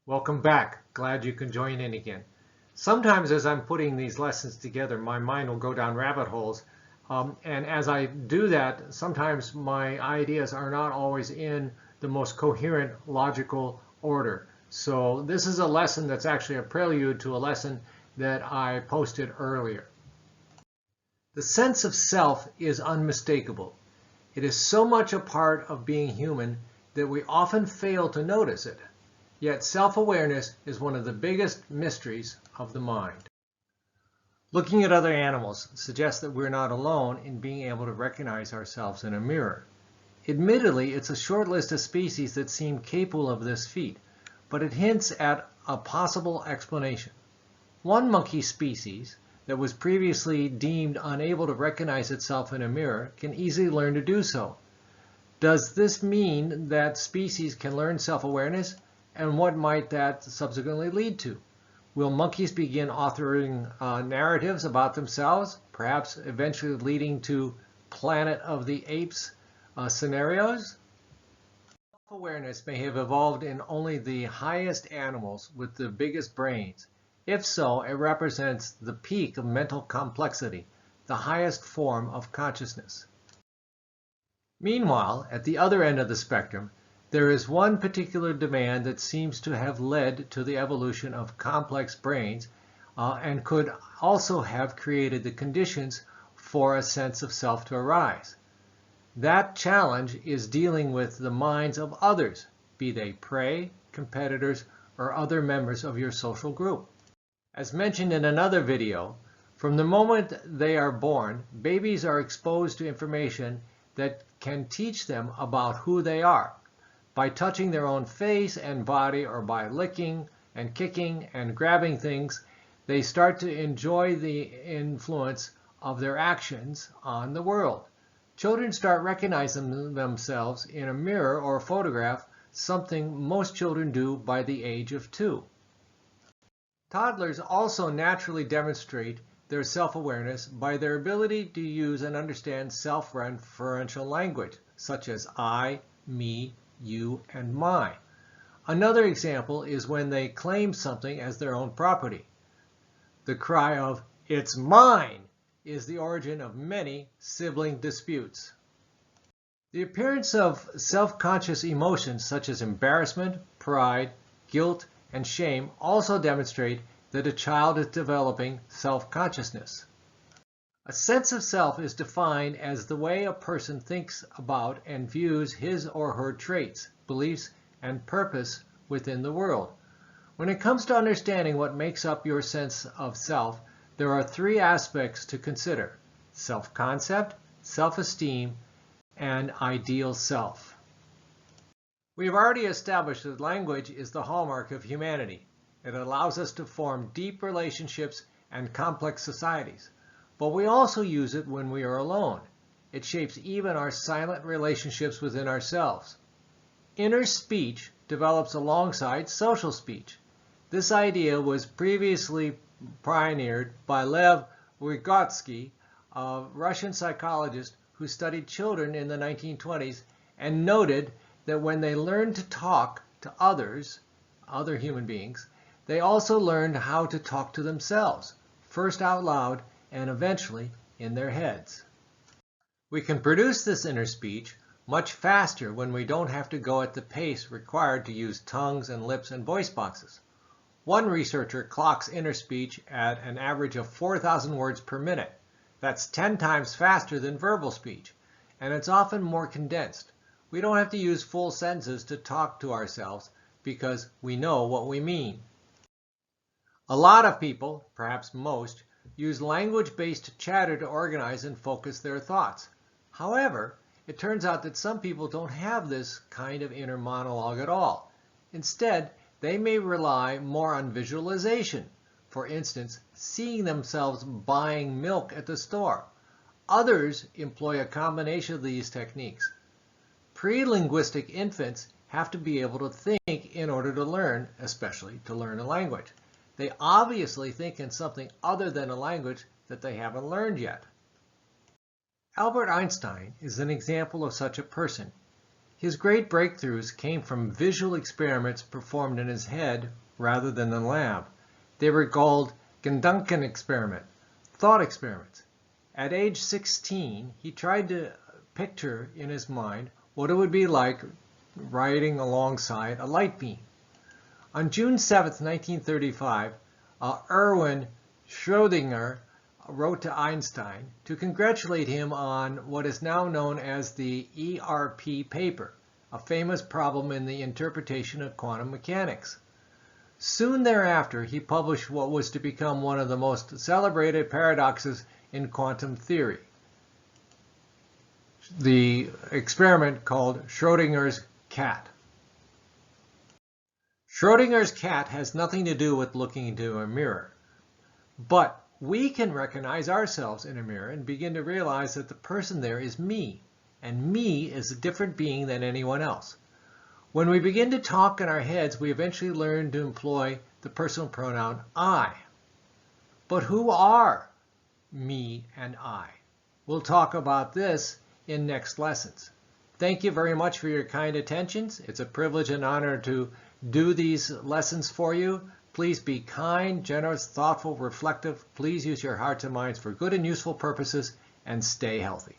Welcome back. Glad you can join in again. Sometimes as I'm putting these lessons together, my mind will go down rabbit holes. And as I do that, sometimes my ideas are not always in the most coherent, logical order. So this is a lesson that's actually a prelude to a lesson that I posted earlier. The sense of self is unmistakable. It is so much a part of being human that we often fail to notice it. Yet self-awareness is one of the biggest mysteries of the mind. Looking at other animals suggests that we're not alone in being able to recognize ourselves in a mirror. Admittedly, it's a short list of species that seem capable of this feat, but it hints at a possible explanation. One monkey species that was previously deemed unable to recognize itself in a mirror can easily learn to do so. Does this mean that species can learn self-awareness? And what might that subsequently lead to? Will monkeys begin authoring narratives about themselves, perhaps eventually leading to Planet of the Apes scenarios? Self-awareness may have evolved in only the highest animals with the biggest brains. If so, it represents the peak of mental complexity, the highest form of consciousness. Meanwhile, at the other end of the spectrum, there is one particular demand that seems to have led to the evolution of complex brains and could also have created the conditions for a sense of self to arise. That challenge is dealing with the minds of others, be they prey, competitors, or other members of your social group. As mentioned in another video, from the moment they are born, babies are exposed to information that can teach them about who they are. By touching their own face and body, or by licking and kicking and grabbing things, they start to enjoy the influence of their actions on the world. Children start recognizing themselves in a mirror or a photograph, something most children do by the age of 2. Toddlers also naturally demonstrate their self-awareness by their ability to use and understand self-referential language, such as I, me, you, and my. Another example is when they claim something as their own property. The cry of, "It's mine," is the origin of many sibling disputes. The appearance of self-conscious emotions such as embarrassment, pride, guilt, and shame also demonstrate that a child is developing self-consciousness. A sense of self is defined as the way a person thinks about and views his or her traits, beliefs, and purpose within the world. When it comes to understanding what makes up your sense of self, there are 3 aspects to consider: self-concept, self-esteem, and ideal self. We have already established that language is the hallmark of humanity. It allows us to form deep relationships and complex societies. But we also use it when we are alone. It shapes even our silent relationships within ourselves. Inner speech develops alongside social speech. This idea was previously pioneered by Lev Vygotsky, a Russian psychologist who studied children in the 1920s and noted that when they learned to talk to others, other human beings, they also learned how to talk to themselves, first out loud and eventually in their heads. We can produce this inner speech much faster when we don't have to go at the pace required to use tongues and lips and voice boxes. One researcher clocks inner speech at an average of 4,000 words per minute. That's 10 times faster than verbal speech, and it's often more condensed. We don't have to use full sentences to talk to ourselves because we know what we mean. A lot of people, perhaps most, use language-based chatter to organize and focus their thoughts. However, it turns out that some people don't have this kind of inner monologue at all. Instead, they may rely more on visualization. For instance, seeing themselves buying milk at the store. Others employ a combination of these techniques. Pre-linguistic infants have to be able to think in order to learn, especially to learn a language. They obviously think in something other than a language that they haven't learned yet. Albert Einstein is an example of such a person. His great breakthroughs came from visual experiments performed in his head rather than in the lab. They were called Gedanken experiment, thought experiments. At age 16, he tried to picture in his mind what it would be like riding alongside a light beam. On June 7, 1935, Erwin Schrödinger wrote to Einstein to congratulate him on what is now known as the ERP paper, a famous problem in the interpretation of quantum mechanics. Soon thereafter, he published what was to become one of the most celebrated paradoxes in quantum theory, the experiment called Schrödinger's cat. Schrödinger's cat has nothing to do with looking into a mirror, but we can recognize ourselves in a mirror and begin to realize that the person there is me, and me is a different being than anyone else. When we begin to talk in our heads, we eventually learn to employ the personal pronoun I. But who are me and I? We'll talk about this in next lessons. Thank you very much for your kind attentions. It's a privilege and honor to do these lessons for you. Please be kind, generous, thoughtful, reflective. Please use your hearts and minds for good and useful purposes, and stay healthy.